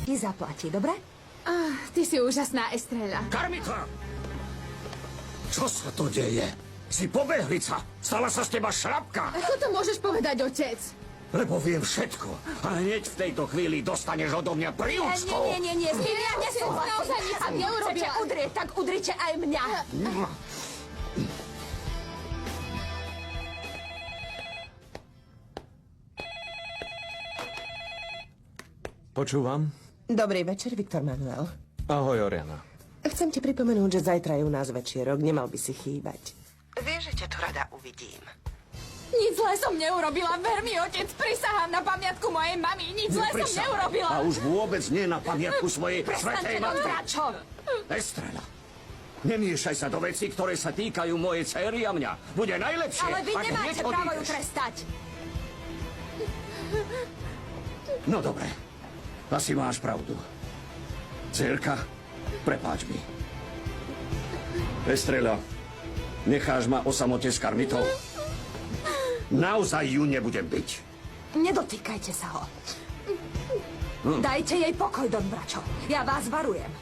ti zaplatí, dobre? Ty si úžasná, Estrella. Carmita! Čo sa to deje? Si pobehlica. Stala sa z teba šrapka. Ako to môžeš povedať, otec? Lebo viem všetko. A hneď v tejto chvíli dostaneš odo mňa príucku. Nie, s tým ja nesúhlasím. Naozaj nič som neurobila. Chcete udrieť, tak udrite aj mňa. Počúvam? Dobrý večer, Viktor Manuel. Ahoj, Oriana. Chcem ti pripomenúť, že zajtra je u nás večierok, nemal by si chýbať. Vieš, že ťa tu rada uvidím. Nič zlé som neurobila, ver mi, otec, prisahám na pamiatku mojej mamy. Nič zlé som neurobila. A už vôbec nie na pamiatku svojej svätej matky. Bračo. Estrela, nemiešaj sa do vecí, ktoré sa týkajú mojej céry a mňa. Bude najlepšie, Ale vy ak nemáte hneď právo ju odídeš. trestať. No dobre, asi máš pravdu. Cérka, prepáč mi. Estrela, necháš ma o samote s Carmitou? Naozaj ju nebudem byť. Nedotýkajte sa ho. Dajte jej pokoj, Don Bračo. Ja vás varujem.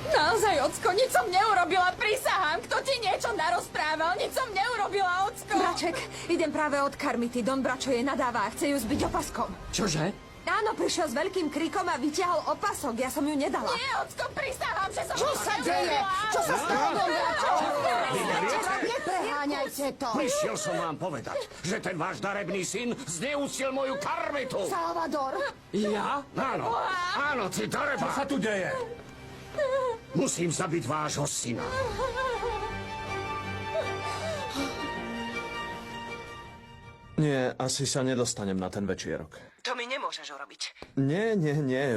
Naozaj, ocko, nič som neurobila, prisahám. Kto ti niečo narozprával? Nič som neurobila, ocko. Braček, idem práve od Carmity. Don Bračo jej nadáva a chce ju zbiť opaskom. Čože? Áno, prišiel s veľkým krikom a vyťahol opasok. Ja som ju nedala. Nie, ocko, prisahám, že som... Čo sa deje? Čo sa stalo, Don Bračo? Nepreháňajte to! Prišiel som vám povedať, že ten váš darebný syn zneúctil moju Carmitu. Salvador! Ja? Áno, áno, ty dareba. Čo sa tu deje? Musím zabiť vášho syna. Nie, asi sa nedostanem na ten večierok. To mi nemôžeš urobiť. Nie,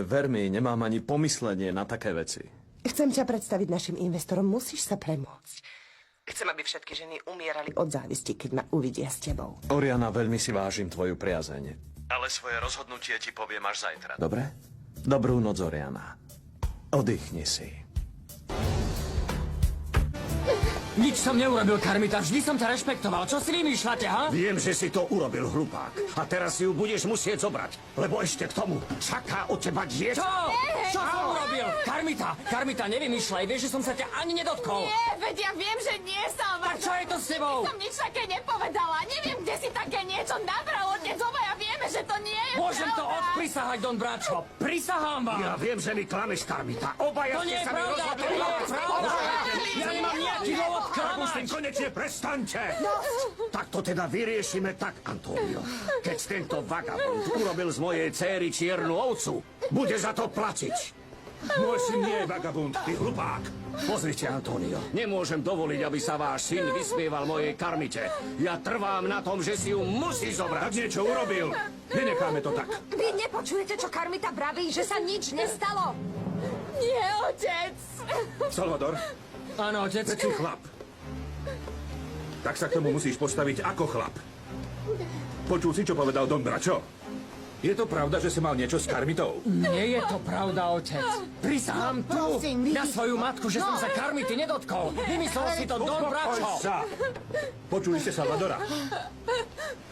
ver mi, nemám ani pomyslenie na také veci. Chcem ťa predstaviť našim investorom, musíš sa premôcť. Chcem, aby všetky ženy umierali od závisti, keď ma uvidia s tebou. Oriana, veľmi si vážim tvoju priazeň. Ale svoje rozhodnutie ti poviem až zajtra, dobre? Dobrú noc, Oriana. Oddychni si. Nič som neurobil, Carmita, vždy som ťa rešpektoval. Čo si vymýšľate, ha? Viem, že si to urobil, hlupák. A teraz si ju budeš musieť zobrať, lebo ešte k tomu čaká od teba dieťa. Čo? Čo som urobil? Carmita, nevymýšľaj, vieš, že som sa ťa ani nedotkol. Nie, veď ja viem, že nie, Salvador. Tak čo je to s tebou? Som nič také nepovedala. Neviem, kde si také niečo nabral, otec. Obaja vieme, že to nie je Môžem to pravda. odprisahať, Don Bračo. Prisahám vám. Ja viem, že mi klameš, Carmita. Obaja To nie ste je sa mi pravda, to rozhodli. nie je pravda. Ja nemám nejaký dôvod klamať. Konečne prestaňte. Tak to teda vyriešime tak, Antonio. Keď tento vagabond urobil z mojej céry čiernu ovcu, bude za to platiť. Môj syn nie je vagabund, ty hlupák. Pozrite, Antonio, nemôžem dovoliť, aby sa váš syn vysmieval mojej Carmite. Ja trvám na tom, že si ju musí zobrať. Tak niečo urobil. Nenecháme to tak. Vy nepočujete, čo Carmita vraví, že sa nič nestalo? Nie, otec. Salvador, Áno, otec. si chlap. Tak sa k tomu musíš postaviť ako chlap. Počul si, čo povedal Don Bračo? Je to pravda, že si mal niečo s Carmitou? Nie je to pravda, otec. Prisahám tu na svoju matku, že som sa Carmity nedotkol. Vymyslel si to Don Bračo. Počuli ste Salvadora?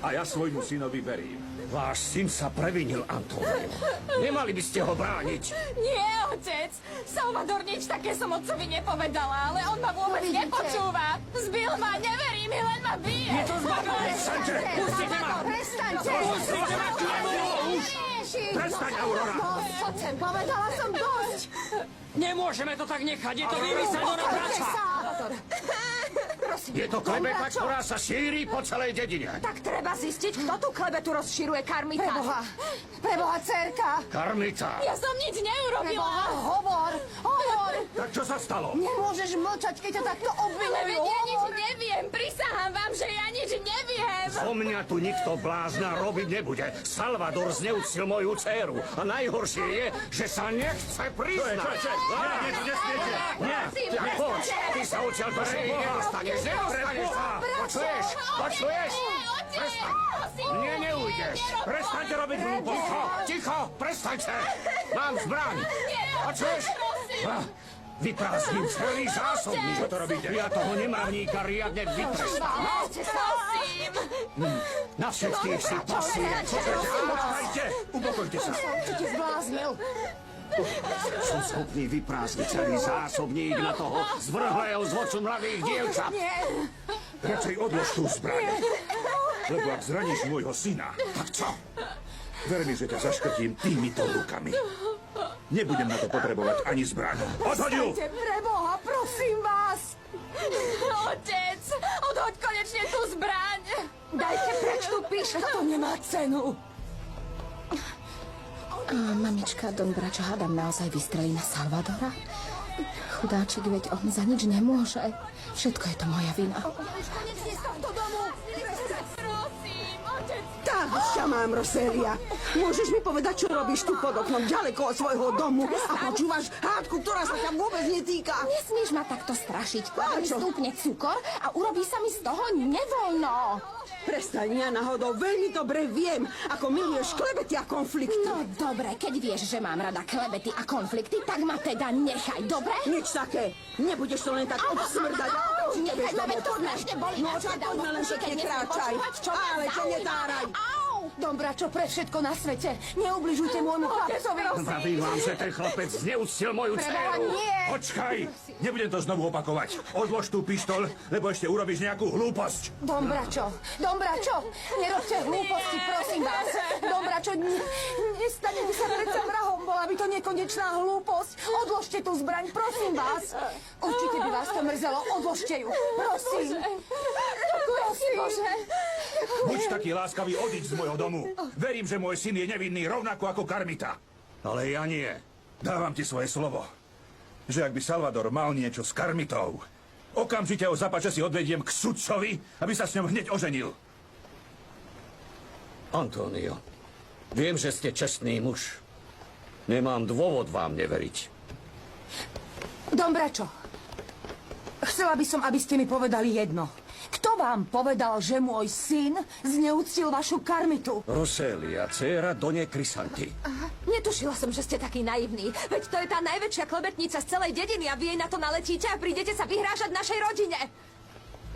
A ja svojmu synovi verím. Váš syn sa previnil, Antonio. Nemali by ste ho brániť. Nie, otec. Salvador, nič také som otcovi nepovedala, ale on ma vôbec nepočúva. Zbil ma, neverí mi, len ma bije. Je to zbavné. Prestaňte! Pustite ma. Prestaňte! Pustite ma k nemu! Prestaň, Aurora! Otcem, povedala som dosť! Nemôžeme to tak nechať. Je to vymysel Dona Brača. Prosím, Je to klebeta, ktorá sa šíri po celej dedine. tak treba zistiť, kto tú klebetu rozširuje, Carmita. Preboha, dcerka! Carmita! Ja som nič neurobila. Hovor! Tak čo sa stalo? Nemôžeš mlčať, keď ťa takto Ale obvinujú! veď ja nič neviem. Prisahám vám, že ja nič neviem. Zo mňa tu nikto blázna robiť nebude. Salvador zneúctil moju dcéru. A najhoršie je, že sa nechce priznať. Nie, to nesmiete. Nie, tak poď. Ty sa odtiaľ do ženy nedostaneš. Nedostaneš sa. Počuješ? Počuješ? Prestaň. Mne neujdeš. Prestaňte robiť hlúposti. Ticho, prestaňte. Mám zbraň. Počuješ? vyprázdnim celý zásobník. Čo to robíte? Ja toho nemravníka riadne vytrestám. Máte sa, prosím. Na všetkých si pasuje. Počkajte, upokojte sa. Čo ti zbláznil? Som schopný vyprázdniť celý zásobník na toho zvrhlého zvodcu mladých dievčat. Radšej odlož tú zbraň. Lebo ak zraníš môjho syna, Tak čo? ver mi, že ťa zaškrtím týmito rukami. Nebudem na to potrebovať ani zbraň. Odhoď ju! Preboha, prosím vás! Otec, odhoď konečne tú zbraň. Dajte preč tú píšť, to nemá cenu. Mamička, Don Bračo, hádam naozaj vystrelí na Salvadora? Chudáčik, veď on za nič nemôže. Všetko je to moja vina. Konečne z tohto domu! Prosím, otec. Tak ťa mám, Roselia. Môžeš mi povedať, čo robíš tu pod oknom, ďaleko od svojho domu a počúvaš hádku, ktorá sa ťa vôbec netýka. Nesmieš ma takto strašiť. Kvôli Prečo? stúpne cukor a urobí sa mi z toho nevoľno. Prestaň, ja náhodou veľmi dobre viem, ako miluješ klebety a konflikty. No dobre, keď vieš, že mám rada klebety a konflikty, tak ma teda nechaj, dobre? Nič také. Nebudeš to len tak obsmrdať. Nechaj ma, veď to strašne bolí. No tak poďme len pekne kráčaj. Ale ťa netáraj. Don Bračo, pre všetko na svete. Neubližujte môjmu chlapcovi. Vravím vám, že ten chlapec zneúctil moju dceru. Počkaj! Nebudem to znovu opakovať. Odlož tú pištol, lebo ešte urobíš nejakú hlúposť. Don Bračo, nerobte hlúposti, prosím vás. Don Bračo, nestane by sa predsa vrahom, bola by to nekonečná hlúposť. Odložte tú zbraň, prosím vás. Určite by vás to mrzelo, odložte ju. Prosím. Prosím. Bože. Buď taký láskavý, odiď z môjho domu. Verím, že môj syn je nevinný rovnako ako Karmita. Ale ja nie. Dávam ti svoje slovo, že ak by Salvador mal niečo s Karmitou, okamžite ho zapače si odvediem k sudcovi, aby sa s ňom hneď oženil. Antonio, viem, že ste čestný muž. Nemám dôvod vám neveriť. Don Bračo, chcela by som, aby ste mi povedali jedno. Kto vám povedal, že môj syn zneúctil vašu Karmitu? Roselia, dcéra Done Crisanti. Netušila som, že ste taký naivný. Veď to je tá najväčšia klebetnica z celej dediny a vy jej na to naletíte a prídete sa vyhrážať našej rodine.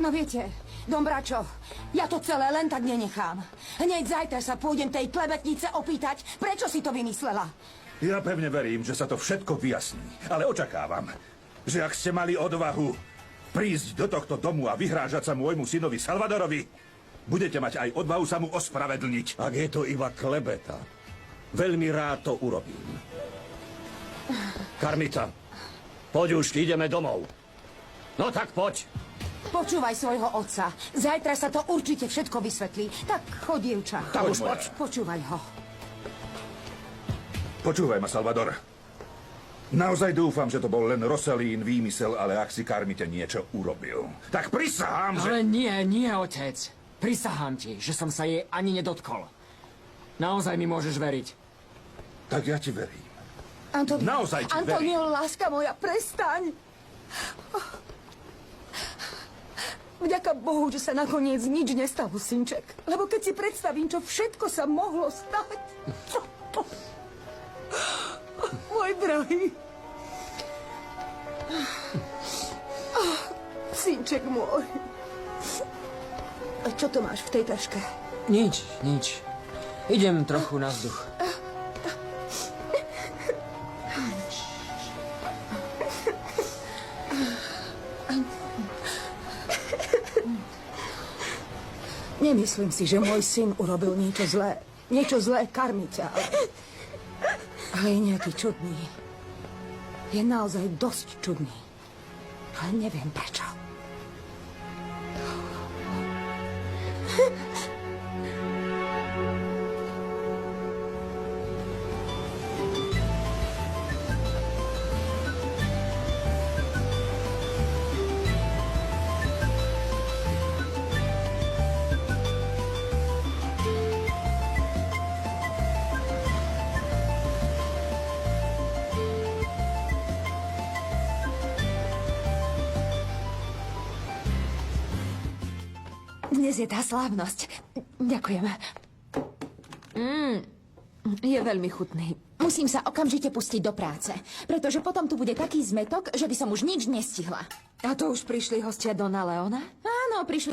No viete, Don Bračo, ja to celé len tak nenechám. Hneď zajtra sa pôjdem tej klebetnice opýtať, prečo si to vymyslela. Ja pevne verím, že sa to všetko vyjasní, ale očakávam, že ak ste mali odvahu prísť do tohto domu a vyhrážať sa môjmu synovi Salvadorovi, budete mať aj odvahu sa mu ospravedlniť. Ak je to iba klebeta, veľmi rád to urobím. Karmita, poď už, ideme domov. No tak poď. Počúvaj svojho otca. Zajtra sa to určite všetko vysvetlí. Tak chod, dievča. Tak už poď. Počúvaj ho. Počúvaj ma, Salvador. Naozaj dúfam, že to bol len Roselín výmysel, ale ak si Karmite niečo urobil, tak prisahám, že... Ale nie, otec. Prisahám ti, že som sa jej ani nedotkol. Naozaj mi môžeš veriť. Tak ja ti verím. Antonio, Naozaj ti Antonio, láska moja, prestaň. Vďaka Bohu, že sa nakoniec nič nestalo, synček. Lebo keď si predstavím, čo všetko sa mohlo stať... Môj drahý. Synček môj. A čo to máš v tej taške? Nič. Idem trochu na vzduch. Nemyslím si, že môj syn urobil niečo zlé. Niečo zlé Karmite, ale je nejaký čudný. Je naozaj dosť čudný. Ale neviem prečo. Dnes je tá slávnosť. Ďakujem. Je veľmi chutný. Musím sa okamžite pustiť do práce, pretože potom tu bude taký zmetok, že by som už nič nestihla. A to už prišli hostia Dona Leona? Áno, prišli